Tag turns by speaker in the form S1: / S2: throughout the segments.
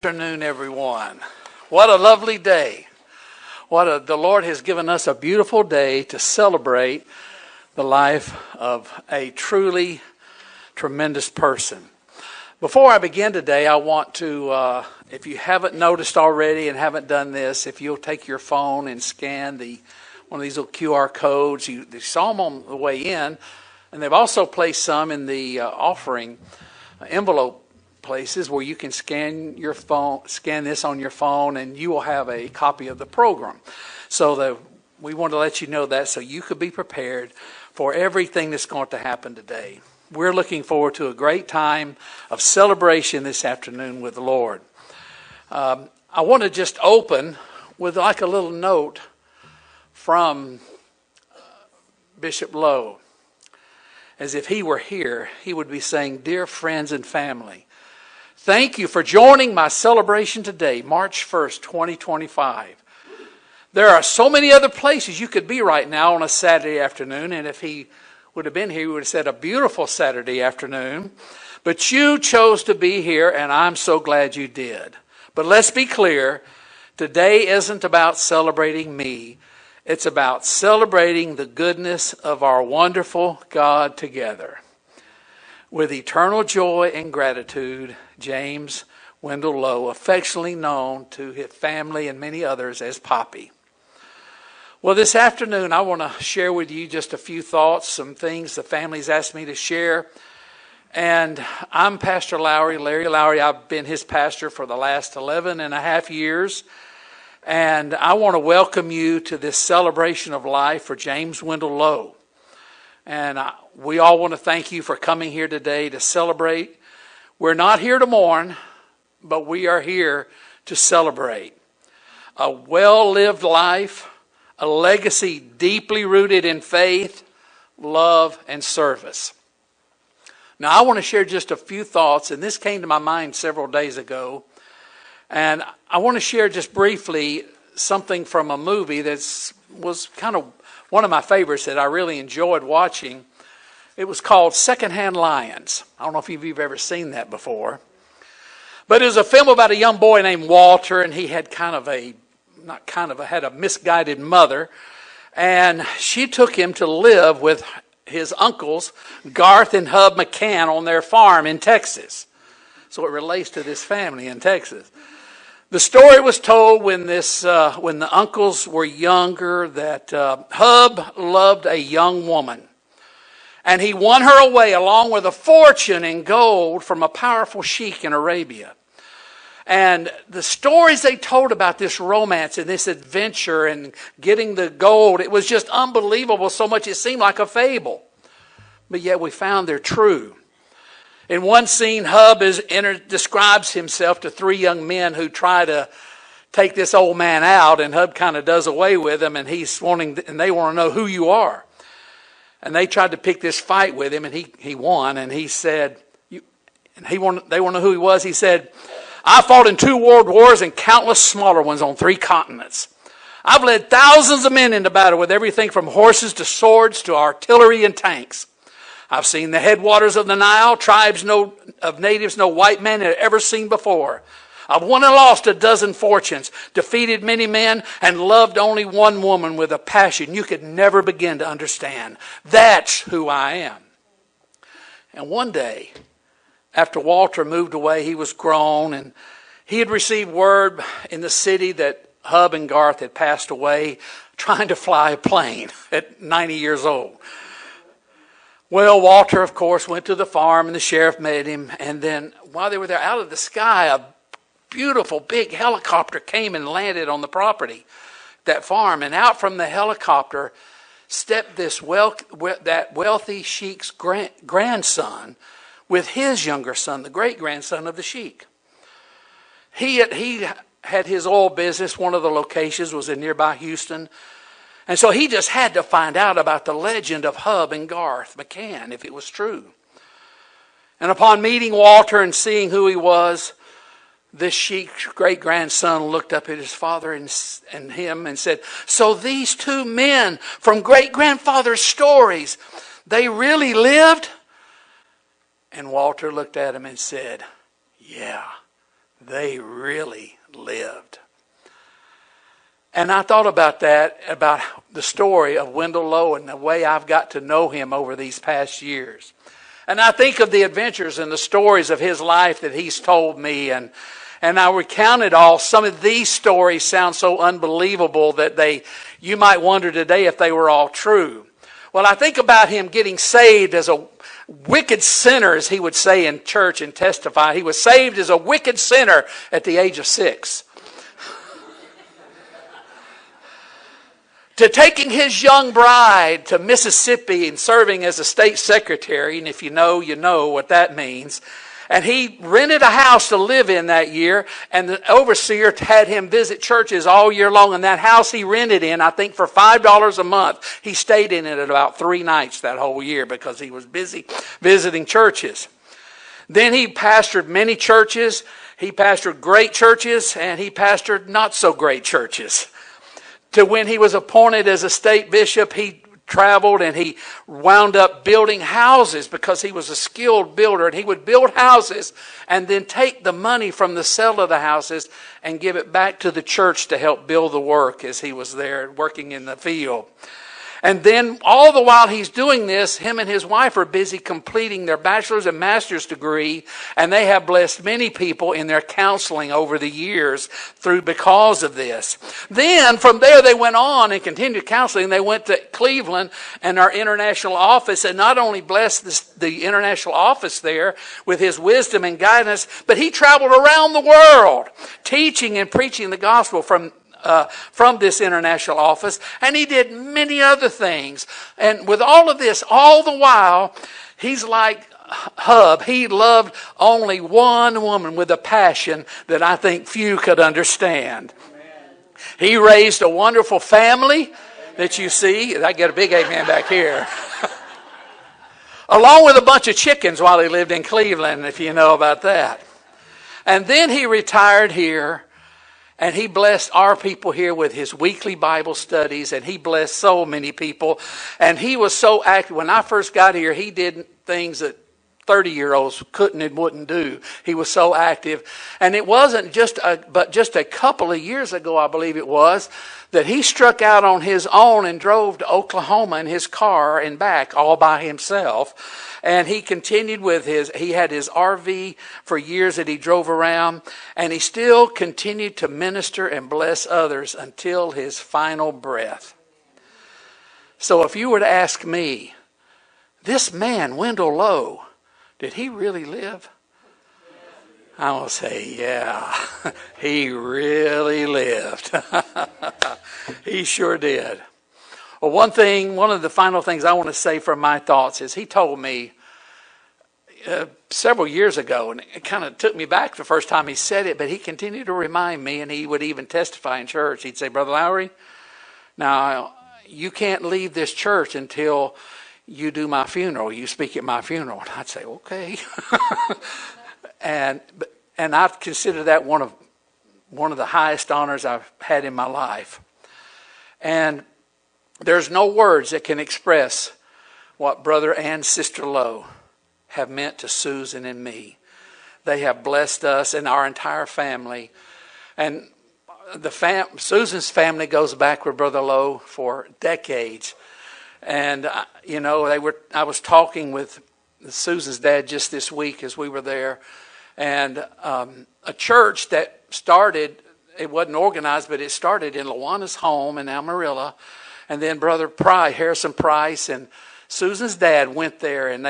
S1: Afternoon, everyone. What a lovely day. The Lord has given us a beautiful day to celebrate the life of a truly tremendous person. Before I begin today, I want to, if you haven't noticed already and haven't done this, if you'll take your phone and scan one of these little QR codes. You saw them on the way in, and they've also placed some in the offering envelope places where you can scan this on your phone, and you will have a copy of the program. So we want to let you know that so you could be prepared for everything that's going to happen today. We're looking forward to a great time of celebration this afternoon with the Lord. I want to just open with like a little note from Bishop Lowe. As if he were here, he would be saying, "Dear friends and family, thank you for joining my celebration today, March 1st, 2025. There are so many other places you could be right now on a Saturday afternoon, and if he would have been here, he would have said a beautiful Saturday afternoon. But you chose to be here, and I'm so glad you did. But let's be clear, today isn't about celebrating me. It's about celebrating the goodness of our wonderful God together. With eternal joy and gratitude, James Wendell Lowe, affectionately known to his family and many others as Poppy." Well, this afternoon, I want to share with you just a few thoughts, some things the family's asked me to share. And I'm Pastor Larry Lowry. I've been his pastor for the last 11 and a half years. And I want to welcome you to this celebration of life for James Wendell Lowe. And we all want to thank you for coming here today to celebrate. We're not here to mourn, but we are here to celebrate. A well-lived life, a legacy deeply rooted in faith, love, and service. Now, I want to share just a few thoughts, and this came to my mind several days ago. And I want to share just briefly something from a movie that was kind of one of my favorites that I really enjoyed watching. It was called Secondhand Lions. I don't know if you've ever seen that before. But it was a film about a young boy named Walter, and he had had a misguided mother. And she took him to live with his uncles, Garth and Hub McCann, on their farm in Texas. So it relates to this family in Texas. The story was told when the uncles were younger that Hub loved a young woman. And he won her away along with a fortune in gold from a powerful sheik in Arabia. And the stories they told about this romance and this adventure and getting the gold, it was just unbelievable, so much it seemed like a fable. But yet we found they're true. In one scene, Hub describes himself to three young men who try to take this old man out, and Hub kind of does away with him, and they want to know who you are. And they tried to pick this fight with him, and he won. And he said, they want to know who he was. He said, "I fought in 2 world wars and countless smaller ones on 3 continents. I've led thousands of men into battle with everything from horses to swords to artillery and tanks. I've seen the headwaters of the Nile, tribes of natives no white man had ever seen before. I've won and lost a dozen fortunes, defeated many men, and loved only one woman with a passion you could never begin to understand. That's who I am." And one day, after Walter moved away, he was grown, and he had received word in the city that Hub and Garth had passed away trying to fly a plane at 90 years old. Well, Walter, of course, went to the farm, and the sheriff met him. And then while they were there, out of the sky, a beautiful big helicopter came and landed on the property, that farm. And out from the helicopter stepped that wealthy sheik's grandson with his younger son, the great-grandson of the sheik. He had his oil business. One of the locations was in nearby Houston. And so he just had to find out about the legend of Hub and Garth McCann, if it was true. And upon meeting Walter and seeing who he was, this sheik's great-grandson looked up at his father and him and said, "So these 2 men from great-grandfather's stories, they really lived?" And Walter looked at him and said, "Yeah, they really lived. And I thought about that, about the story of Wendell Lowe and the way I've got to know him over these past years. And I think of the adventures and the stories of his life that he's told me, and I recounted all. Some of these stories sound so unbelievable that you might wonder today if they were all true. Well, I think about him getting saved as a wicked sinner, as he would say in church and testify. He was saved as a wicked sinner at the age of 6. To taking his young bride to Mississippi and serving as a state secretary, and if you know what that means. And he rented a house to live in that year, and the overseer had him visit churches all year long. And that house he rented in, I think for $5 a month, he stayed in it about 3 nights that whole year because he was busy visiting churches. Then he pastored many churches. He pastored great churches, and he pastored not so great churches. To when he was appointed as a state bishop, he traveled and he wound up building houses because he was a skilled builder. And he would build houses and then take the money from the sale of the houses and give it back to the church to help build the work as he was there working in the field. And then all the while he's doing this, him and his wife are busy completing their bachelor's and master's degree, and they have blessed many people in their counseling over the years because of this. Then from there they went on and continued counseling. They went to Cleveland and our international office, and not only blessed the international office there with his wisdom and guidance, but he traveled around the world teaching and preaching the gospel from this international office, and he did many other things. And with all of this, all the while, he's like Hub. He loved only one woman with a passion that I think few could understand. He raised a wonderful family that you see. I get a big amen back here. Along with a bunch of chickens while he lived in Cleveland, if you know about that. And then he retired here. And he blessed our people here with his weekly Bible studies. And he blessed so many people. And he was so active. When I first got here, he did things that 30-year-olds couldn't and wouldn't do. He was so active. And it wasn't just a couple of years ago, I believe it was, that he struck out on his own and drove to Oklahoma in his car and back all by himself. And he continued with he had his RV for years that he drove around, and he still continued to minister and bless others until his final breath. So if you were to ask me, this man, Wendell Lowe, did he really live? I will say, yeah, he really lived. He sure did. Well, one of the final things I want to say from my thoughts is he told me several years ago, and it kind of took me back the first time he said it, but he continued to remind me, and he would even testify in church. He'd say, Brother Lowry, now you can't leave this church until you do my funeral. You speak at my funeral. And I'd say, okay. And I've considered that one of the highest honors I've had in my life. And there's no words that can express what Brother and Sister Lowe have meant to Susan and me. They have blessed us and our entire family. And Susan's family goes back with Brother Lowe for decades. And, I was talking with Susan's dad just this week as we were there. And a church that started, it wasn't organized, but it started in Lawana's home in Amarillo. And then Brother Harrison Price, and Susan's dad went there, and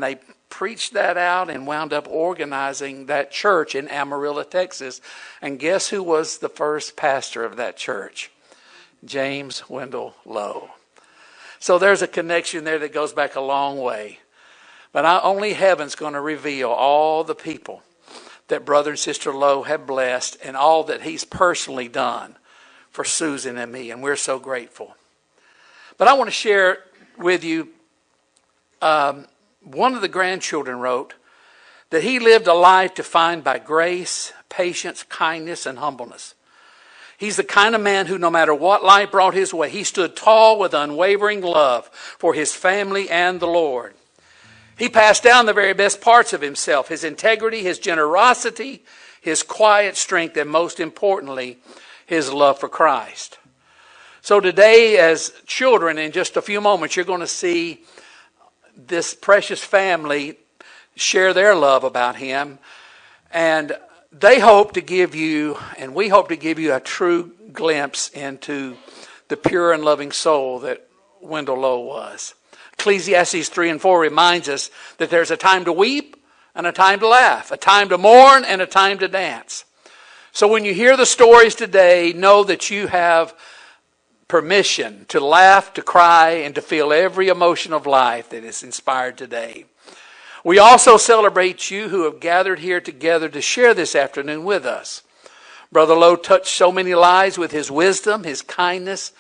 S1: they preached that out and wound up organizing that church in Amarillo, Texas. And guess who was the first pastor of that church? James Wendell Lowe. So there's a connection there that goes back a long way. But only heaven's going to reveal all the people that Brother and Sister Lowe have blessed and all that he's personally done for Susan and me. And we're so grateful. But I want to share with you, one of the grandchildren wrote that he lived a life defined by grace, patience, kindness, and humbleness. He's the kind of man who, no matter what life brought his way, he stood tall with unwavering love for his family and the Lord. He passed down the very best parts of himself, his integrity, his generosity, his quiet strength, and most importantly, his love for Christ. So today, as children, in just a few moments, you're going to see this precious family share their love about him. And they hope to give you, and we hope to give you, a true glimpse into the pure and loving soul that Wendell Lowe was. Ecclesiastes 3 and 4 reminds us that there's a time to weep and a time to laugh, a time to mourn and a time to dance. So when you hear the stories today, know that you have permission to laugh, to cry, and to feel every emotion of life that is inspired today. We also celebrate you who have gathered here together to share this afternoon with us. Brother Lowe touched so many lives with his wisdom, his kindness,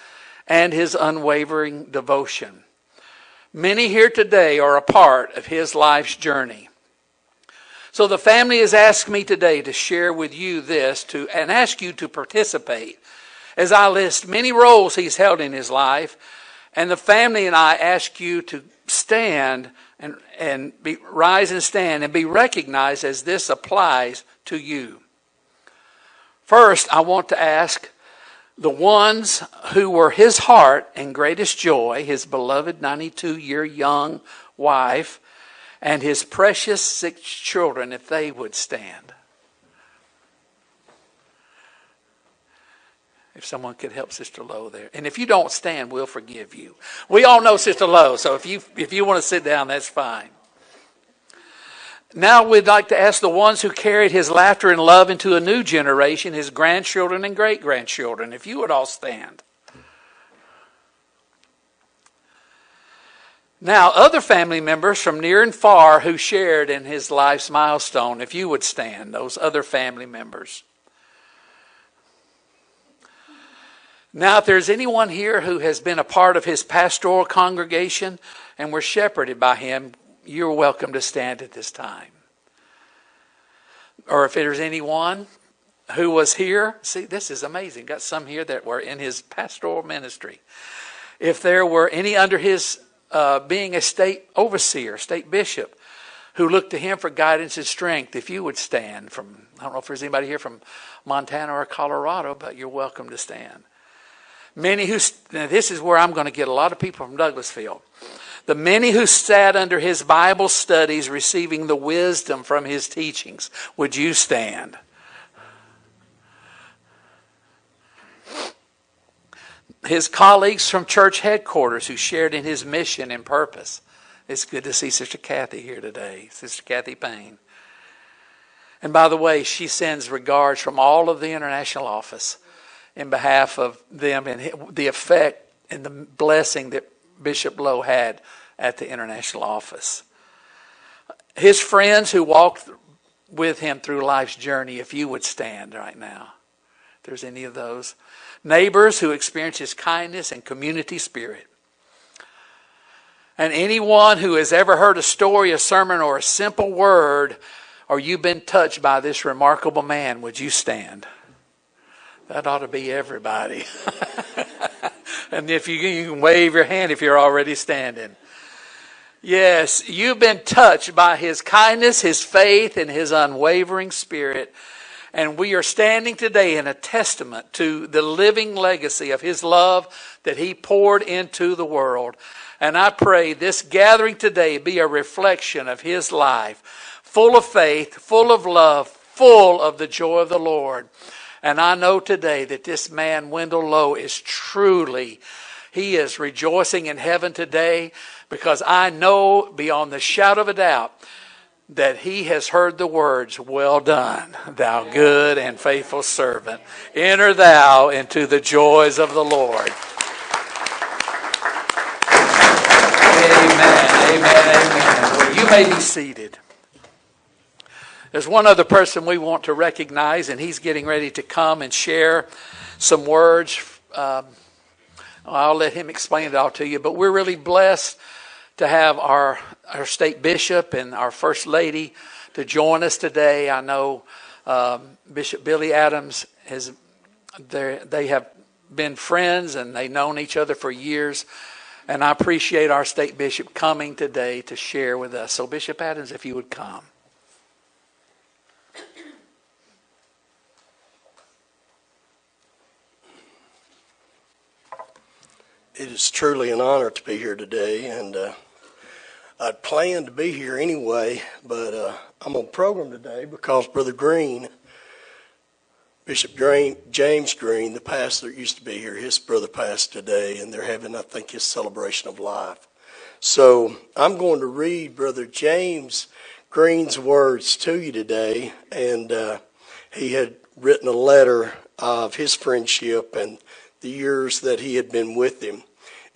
S1: and his unwavering devotion. Many here today are a part of his life's journey. So the family has asked me today to share with you this and ask you to participate as I list many roles he's held in his life. And the family and I ask you to stand and rise and stand and be recognized as this applies to you. First, I want to ask the ones who were his heart and greatest joy, his beloved 92-year young wife, and his precious 6 children, if they would stand. If someone could help Sister Lowe there. And if you don't stand, we'll forgive you. We all know Sister Lowe, so if you want to sit down, that's fine. Now we'd like to ask the ones who carried his laughter and love into a new generation, his grandchildren and great-grandchildren, if you would all stand. Now, other family members from near and far who shared in his life's milestone, if you would stand, those other family members. Now, if there's anyone here who has been a part of his pastoral congregation and were shepherded by him, you're welcome to stand at this time. Or if there's anyone who was here, see, this is amazing. Got some here that were in his pastoral ministry. If there were any under his being a state overseer, state bishop, who looked to him for guidance and strength, if you would stand I don't know if there's anybody here from Montana or Colorado, but you're welcome to stand. Now this is where I'm going to get a lot of people from Douglasville. The many who sat under his Bible studies receiving the wisdom from his teachings. Would you stand? His colleagues from church headquarters who shared in his mission and purpose. It's good to see Sister Kathy here today, Sister Kathy Payne. And by the way, she sends regards from all of the international office in behalf of them and the effect and the blessing that Bishop Lowe had at the international office. His friends who walked with him through life's journey, if you would stand right now, if there's any of those. Neighbors who experienced his kindness and community spirit. And anyone who has ever heard a story, a sermon, or a simple word, or you've been touched by this remarkable man, would you stand? That ought to be everybody. And if you can wave your hand if you're already standing. Yes, you've been touched by his kindness, his faith, and his unwavering spirit. And we are standing today in a testament to the living legacy of his love that he poured into the world. And I pray this gathering today be a reflection of his life, full of faith, full of love, full of the joy of the Lord. And I know today that this man, Wendell Lowe, he is rejoicing in heaven today, because I know beyond the shadow of a doubt that he has heard the words, "Well done, thou good and faithful servant. Enter thou into the joys of the Lord." Amen, amen, amen. Well, you may be seated. There's one other person we want to recognize, and he's getting ready to come and share some words. I'll let him explain it all to you, but we're really blessed to have our state bishop and our first lady to join us today. I know Bishop Billy Adams, they have been friends and they've known each other for years. And I appreciate our state bishop coming today to share with us. So Bishop Adams, if you would come.
S2: It is truly an honor to be here today, and I'd planned to be here anyway, but I'm on program today because Brother Green, Bishop Green, James Green, the pastor that used to be here, his brother passed today, and they're having, I think, his celebration of life. So I'm going to read Brother James Green's words to you today, and he had written a letter of his friendship and the years that he had been with him.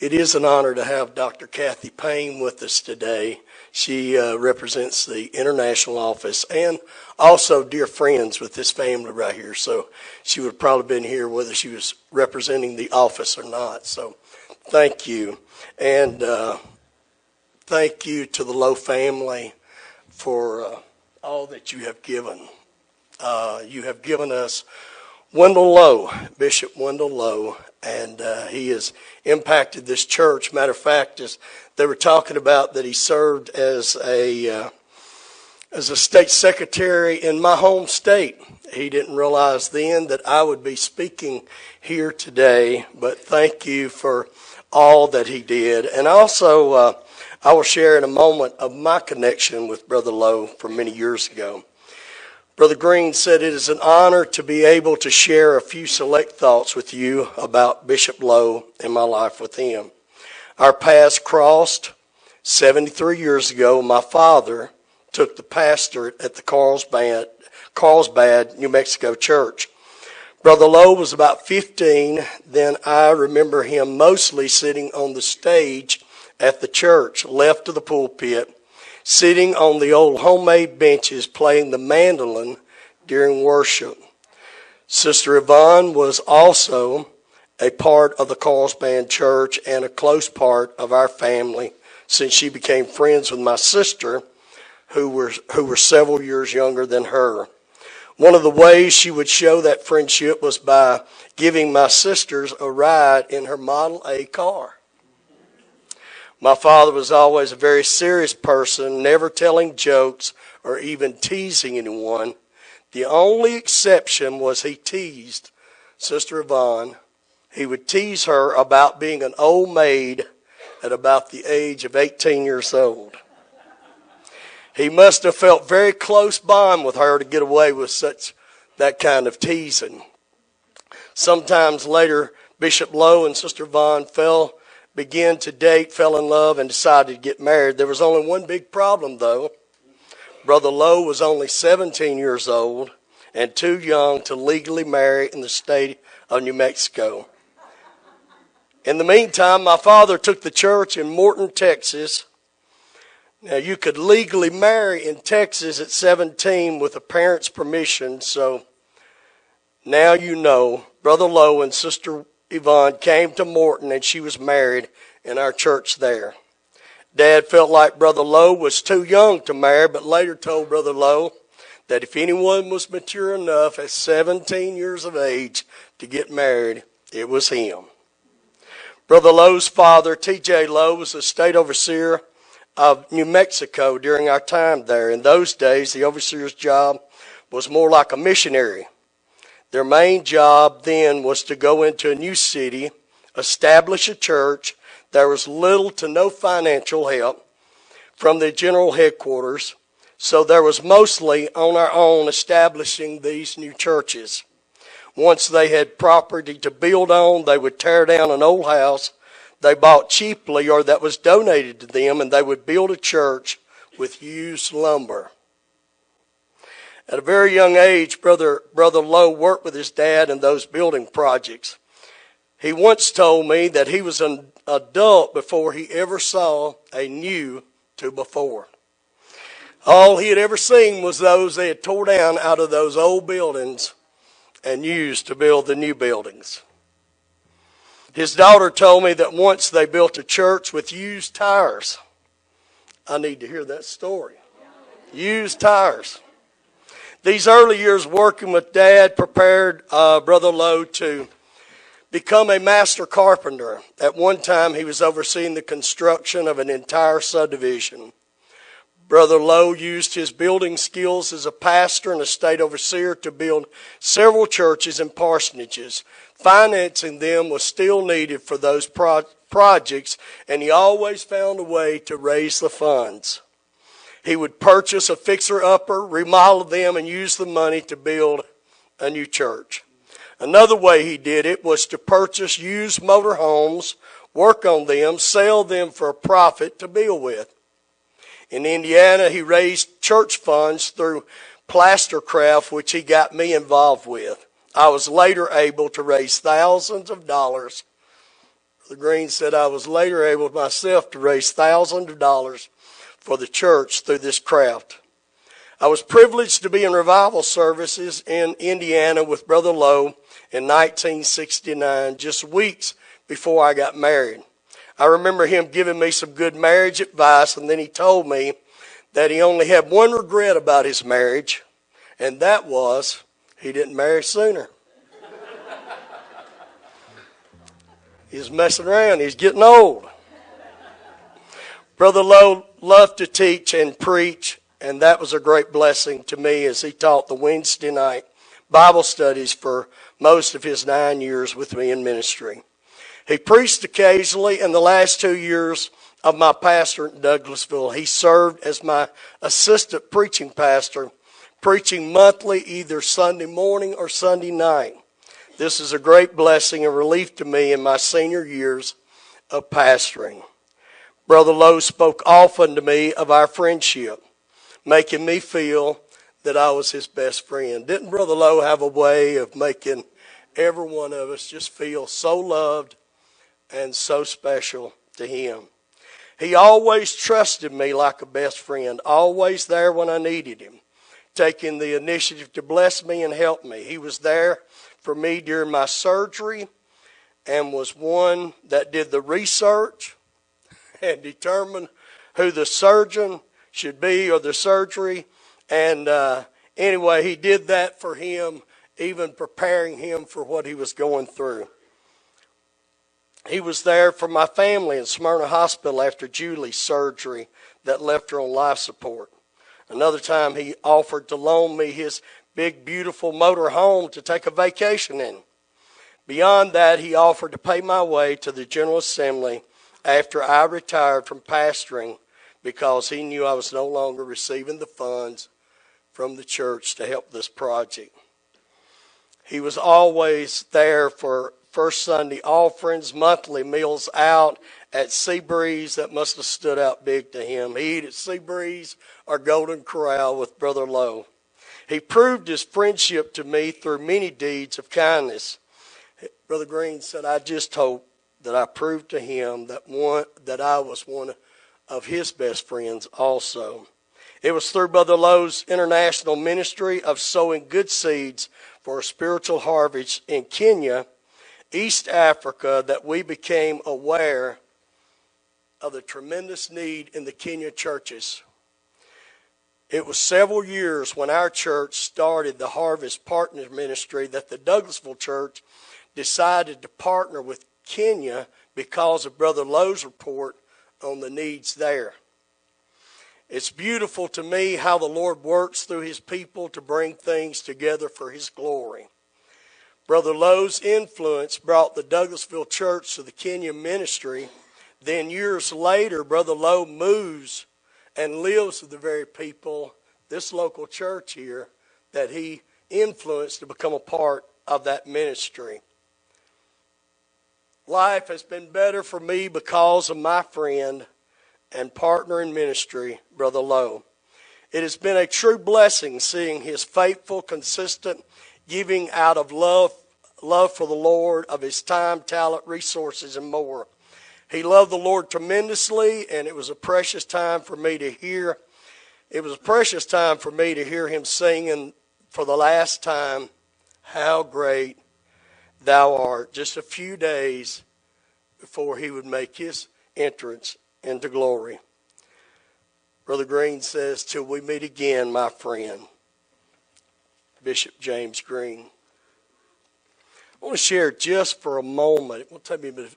S2: It is an honor to have Dr. Kathy Payne with us today. She represents the international office and also dear friends with this family right here. So she would have probably been here whether she was representing the office or not. So thank you. And thank you to the Lowe family for all that you have given. You have given us Wendell Lowe, Bishop Wendell Lowe, and he has impacted this church. Matter of fact, as they were talking about that he served as a state secretary in my home state. He didn't realize then that I would be speaking here today, but thank you for all that he did. And also, I will share in a moment of my connection with Brother Lowe from many years ago. Brother Green said it is an honor to be able to share a few select thoughts with you about Bishop Lowe and my life with him. Our paths crossed 73 years ago. My father took the pastorate at the Carlsbad, New Mexico church. Brother Lowe was about 15. Then I remember him mostly sitting on the stage at the church, left of the pulpit, sitting on the old homemade benches playing the mandolin during worship. Sister Yvonne was also a part of the Carlsbad church and a close part of our family since she became friends with my sister, who were several years younger than her. One of the ways she would show that friendship was by giving my sisters a ride in her Model A car. My father was always a very serious person, never telling jokes or even teasing anyone. The only exception was he teased Sister Yvonne. He would tease her about being an old maid at about the age of 18 years old. He must have felt very close bond with her to get away with that kind of teasing. Sometimes later, Bishop Lowe and Sister Yvonne began to date, fell in love, and decided to get married. There was only one big problem, though. Brother Lowe was only 17 years old and too young to legally marry in the state of New Mexico. In the meantime, my father took the church in Morton, Texas. Now, you could legally marry in Texas at 17 with a parent's permission, so now you know. Brother Lowe and Sister Yvonne came to Morton, and she was married in our church there. Dad felt like Brother Lowe was too young to marry, but later told Brother Lowe that if anyone was mature enough at 17 years of age to get married, it was him. Brother Lowe's father, T.J. Lowe, was the state overseer of New Mexico during our time there. In those days, the overseer's job was more like a missionary. Their main job then was to go into a new city, establish a church. There was little to no financial help from the general headquarters, so there was mostly on our own establishing these new churches. Once they had property to build on, they would tear down an old house they bought cheaply or that was donated to them, and they would build a church with used lumber. At a very young age, Brother Lowe worked with his dad in those building projects. He once told me that he was an adult before he ever saw a new 2x4. All he had ever seen was those they had tore down out of those old buildings and used to build the new buildings. His daughter told me that once they built a church with used tires. I need to hear that story. Used tires. These early years working with Dad prepared Brother Lowe to become a master carpenter. At one time, he was overseeing the construction of an entire subdivision. Brother Lowe used his building skills as a pastor and a state overseer to build several churches and parsonages. Financing them was still needed for those projects, and he always found a way to raise the funds. He would purchase a fixer-upper, remodel them, and use the money to build a new church. Another way he did it was to purchase used motor homes, work on them, sell them for a profit to build with. In Indiana, he raised church funds through plaster craft, which he got me involved with. I was later able to raise thousands of dollars. The Green said I was later able myself to raise thousands of dollars for the church through this craft. I was privileged to be in revival services in Indiana with Brother Lowe in 1969, just weeks before I got married. I remember him giving me some good marriage advice, and then he told me that he only had one regret about his marriage, and that was he didn't marry sooner. He was messing around. He's getting old. Brother Lowe loved to teach and preach, and that was a great blessing to me as he taught the Wednesday night Bible studies for most of his 9 years with me in ministry. He preached occasionally. In the last 2 years of my pastor in Douglasville, he served as my assistant preaching pastor, preaching monthly either Sunday morning or Sunday night. This is a great blessing and relief to me in my senior years of pastoring. Brother Lowe spoke often to me of our friendship, making me feel that I was his best friend. Didn't Brother Lowe have a way of making every one of us just feel so loved and so special to him? He always trusted me like a best friend, always there when I needed him, taking the initiative to bless me and help me. He was there for me during my surgery and was one that did the research and determined who the surgeon should be or the surgery. And anyway, he did that for him, even preparing him for what he was going through. He was there for my family in Smyrna Hospital after Julie's surgery that left her on life support. Another time he offered to loan me his big, beautiful motor home to take a vacation in. Beyond that, he offered to pay my way to the General Assembly after I retired from pastoring because he knew I was no longer receiving the funds from the church to help this project. He was always there for First Sunday offerings, monthly meals out at Seabreeze. That must have stood out big to him. He ate at Seabreeze or Golden Corral with Brother Lowe. He proved his friendship to me through many deeds of kindness. Brother Green said, I just hope that I proved to him that I was one of his best friends also. It was through Brother Lowe's international ministry of sowing good seeds for a spiritual harvest in Kenya, East Africa, that we became aware of the tremendous need in the Kenya churches. It was several years when our church started the Harvest Partner Ministry that the Douglasville Church decided to partner with Kenya because of Brother Lowe's report on the needs there. It's beautiful to me how the Lord works through his people to bring things together for his glory. Brother Lowe's influence brought the Douglasville Church to the Kenya ministry. Then years later, Brother Lowe moves and lives with the very people, this local church here, that he influenced to become a part of that ministry. Life has been better for me because of my friend and partner in ministry, Brother Lowe. It has been a true blessing seeing his faithful, consistent giving out of love for the Lord, of his time, talent, resources, and more. He loved the Lord tremendously, and it was a precious time for me to hear. It was a precious time for me to hear him singing for the last time, "How Great Thou Art," just a few days before he would make his entrance into glory. Brother Green says, "Till we meet again, my friend." Bishop James Green. I want to share just for a moment, it will take me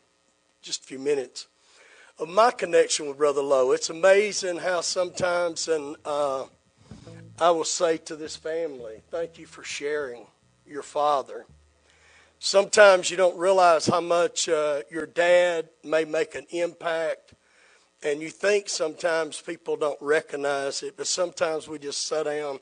S2: just a few minutes, of my connection with Brother Lowe. It's amazing how sometimes, and I will say to this family, thank you for sharing your father. Sometimes you don't realize how much your dad may make an impact, and you think sometimes people don't recognize it, but sometimes we just sit down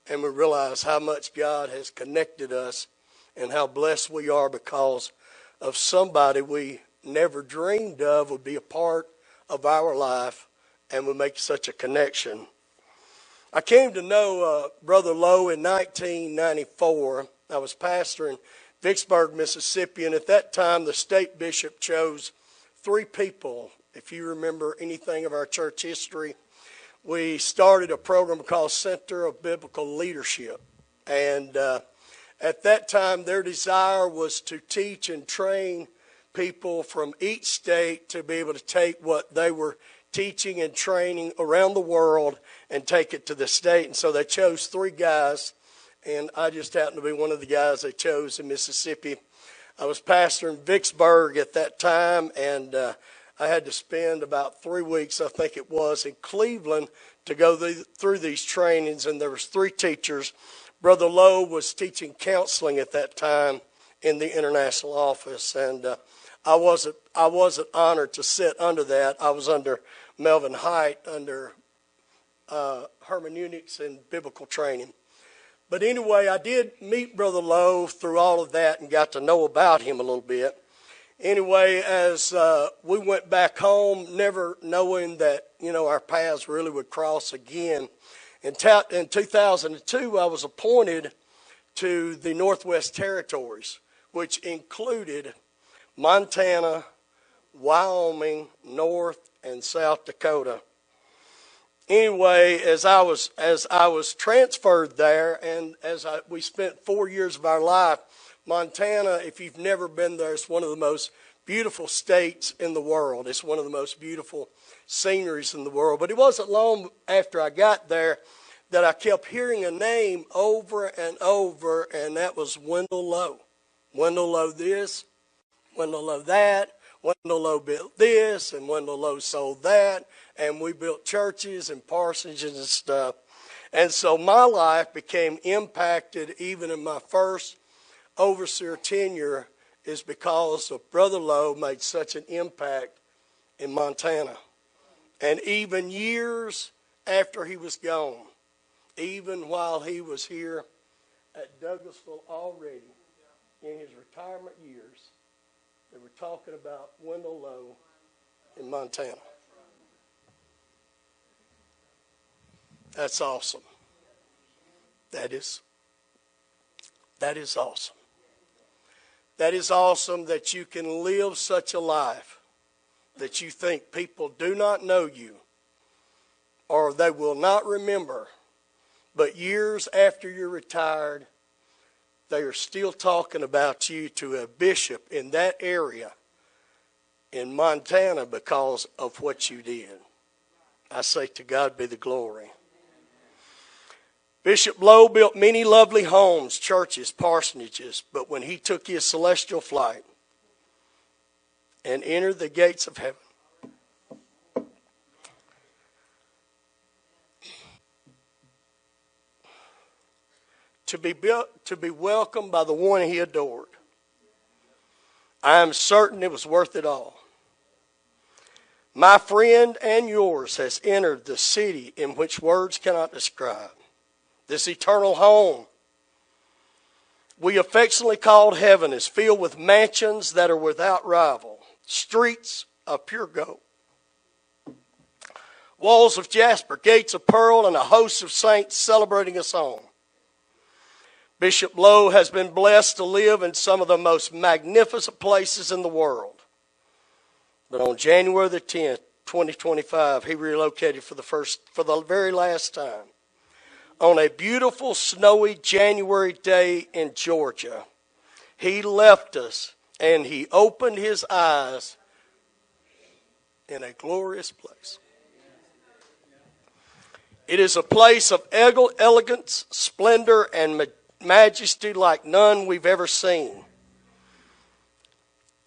S2: and we realize how much God has connected us and how blessed we are because of somebody we never dreamed of would be a part of our life and would make such a connection. I came to know Brother Lowe in 1994. I was pastor in Vicksburg, Mississippi, and at that time the state bishop chose 3 people. If you remember anything of our church history, we started a program called Center of Biblical Leadership. And at that time, their desire was to teach and train people from each state to be able to take what they were teaching and training around the world and take it to the state. And so they chose 3 guys, and I just happened to be one of the guys they chose in Mississippi. I was pastor in Vicksburg at that time, and I had to spend about 3 weeks, I think it was, in Cleveland to go through these trainings, and there was 3 teachers. Brother Lowe was teaching counseling at that time in the international office, and I wasn't honored to sit under that. I was under Melvin Height, under hermeneutics and biblical training. But anyway, I did meet Brother Lowe through all of that and got to know about him a little bit. Anyway, as we went back home, never knowing that, our paths really would cross again. In 2002, I was appointed to the Northwest Territories, which included Montana, Wyoming, North, and South Dakota. Anyway, as I was transferred there, and we spent 4 years of our life, Montana, if you've never been there, it's one of the most beautiful states in the world. It's one of the most beautiful sceneries in the world. But it wasn't long after I got there that I kept hearing a name over and over, and that was Wendell Lowe. Wendell Lowe this, Wendell Lowe that, Wendell Lowe built this, and Wendell Lowe sold that, and we built churches and parsonages and stuff. And so my life became impacted even in my first overseer tenure is because of Brother Lowe made such an impact in Montana. And even years after he was gone, even while he was here at Douglasville already in his retirement years, they were talking about Wendell Lowe in Montana. That's awesome. That is awesome. That is awesome that you can live such a life that you think people do not know you or they will not remember, but years after you're retired, they are still talking about you to a bishop in that area in Montana because of what you did. I say to God be the glory. Bishop Lowe built many lovely homes, churches, parsonages, but when he took his celestial flight and entered the gates of heaven, to be welcomed by the one he adored, I am certain it was worth it all. My friend and yours has entered the city in which words cannot describe. This eternal home we affectionately called heaven is filled with mansions that are without rival, streets of pure gold, walls of jasper, gates of pearl, and a host of saints celebrating a song. Bishop Lowe has been blessed to live in some of the most magnificent places in the world. But on January the 10th, 2025, he relocated for the very last time. On a beautiful snowy January day in Georgia, he left us and he opened his eyes in a glorious place. It is a place of elegance, splendor, and majesty like none we've ever seen.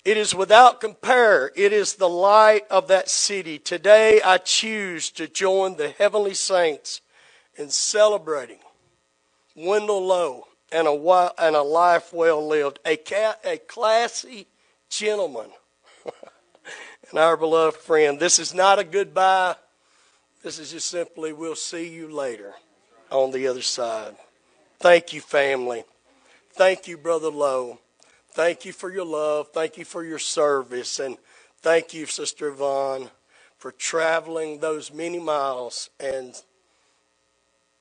S2: It is without compare. It is the light of that city. Today I choose to join the heavenly saints in celebrating Wendell Lowe and a life well lived. A classy gentleman and our beloved friend. This is not a goodbye. This is just simply, we'll see you later on the other side. Thank you, family. Thank you, Brother Lowe. Thank you for your love. Thank you for your service. And thank you, Sister Yvonne, for traveling those many miles. And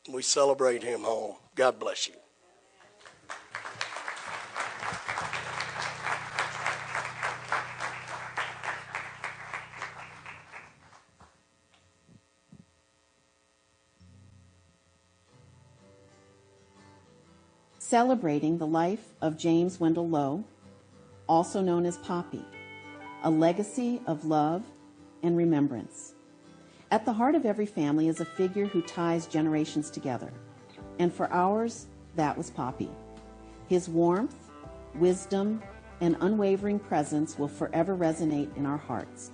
S2: we celebrate him home. God bless you.
S3: Celebrating the life of James Wendell Lowe, also known as Poppy, a legacy of love and remembrance. At the heart of every family is a figure who ties generations together, and for ours, that was Poppy. His warmth, wisdom, and unwavering presence will forever resonate in our hearts.